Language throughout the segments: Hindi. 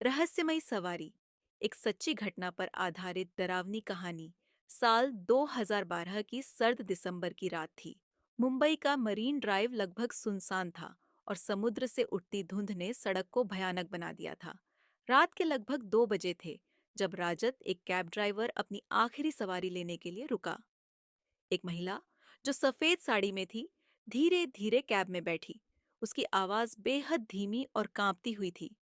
रहस्यमयी सवारी, एक सच्ची घटना पर आधारित डरावनी कहानी। साल 2012 की सर्द दिसंबर की रात थी। मुंबई का मरीन ड्राइव लगभग सुनसान था और समुद्र से उठती धुंध ने सड़क को भयानक बना दिया था। रात के लगभग 2 बजे थे जब राजत, एक कैब ड्राइवर, अपनी आखिरी सवारी लेने के लिए रुका। एक महिला जो सफेद साड़ी में थी, धीरे धीरे कैब में बैठी। उसकी आवाज बेहद धीमी और कांपती हुई थी।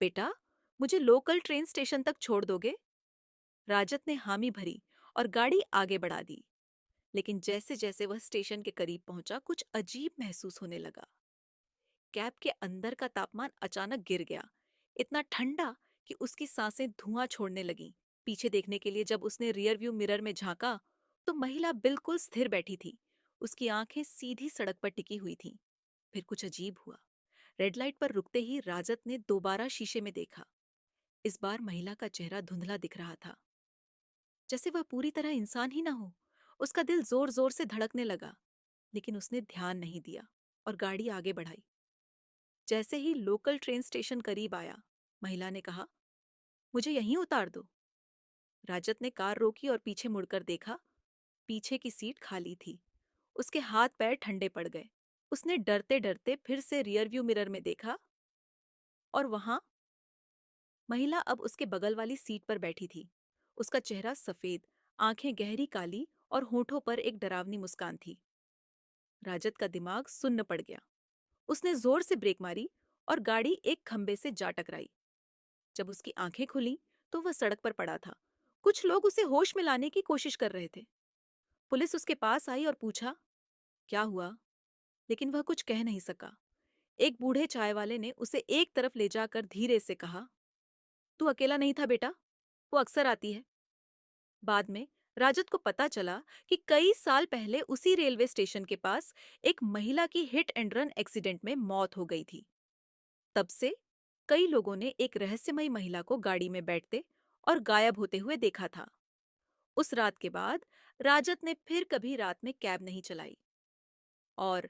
बेटा, मुझे लोकल ट्रेन स्टेशन तक छोड़ दोगे? राजत ने हामी भरी और गाड़ी आगे बढ़ा दी। लेकिन जैसे जैसे वह स्टेशन के करीब पहुंचा, कुछ अजीब महसूस होने लगा। कैब के अंदर का तापमान अचानक गिर गया, इतना ठंडा कि उसकी सांसें धुआं छोड़ने लगीं। पीछे देखने के लिए जब उसने रियर व्यू मिरर में झांका, तो महिला बिल्कुल स्थिर बैठी थी। उसकी आंखें सीधी सड़क पर टिकी हुई थीं। फिर कुछ अजीब हुआ। रेड लाइट पर रुकते ही राजत ने दोबारा शीशे में देखा। इस बार महिला का चेहरा धुंधला दिख रहा था, जैसे वह पूरी तरह इंसान ही ना हो। उसका दिल जोर जोर से धड़कने लगा, लेकिन उसने ध्यान नहीं दिया और गाड़ी आगे बढ़ाई। जैसे ही लोकल ट्रेन स्टेशन करीब आया, महिला ने कहा, मुझे यहीं उतार दो। राजत ने कार रोकी और पीछे मुड़कर देखा। पीछे की सीट खाली थी। उसके हाथ पैर ठंडे पड़ गए। उसने डरते डरते फिर से रियर व्यू मिरर में देखा, और वहां महिला अब उसके बगल वाली सीट पर बैठी थी। उसका चेहरा सफेद, आंखें गहरी काली और होठों पर एक डरावनी मुस्कान थी। राजत का दिमाग सुन्न पड़ गया। उसने जोर से ब्रेक मारी और गाड़ी एक खंबे से जा टकराई। जब उसकी आंखें खुली, तो वह सड़क पर पड़ा था। कुछ लोग उसे होश में लाने की कोशिश कर रहे थे। पुलिस उसके पास आई और पूछा, क्या हुआ? लेकिन वह कुछ कह नहीं सका। एक बूढ़े चाय वाले ने उसे एक तरफ ले जाकर धीरे से कहा, तू अकेला नहीं था बेटा, वो अक्सर आती है। बाद में राजत को पता चला कि कई साल पहले उसी रेलवे स्टेशन के पास एक महिला की हिट एंड रन एक्सीडेंट में मौत हो गई थी। तब से कई लोगों ने एक रहस्यमयी महिला को गाड़ी में बैठते और गायब होते हुए देखा था। उस रात के बाद राजत ने फिर कभी रात में कैब नहीं चलाई। और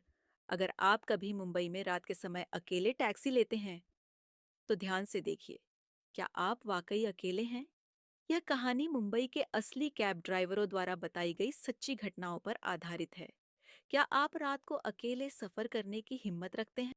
अगर आप कभी मुंबई में रात के समय अकेले टैक्सी लेते हैं, तो ध्यान से देखिए, क्या आप वाकई अकेले हैं? यह कहानी मुंबई के असली कैब ड्राइवरों द्वारा बताई गई सच्ची घटनाओं पर आधारित है। क्या आप रात को अकेले सफर करने की हिम्मत रखते हैं?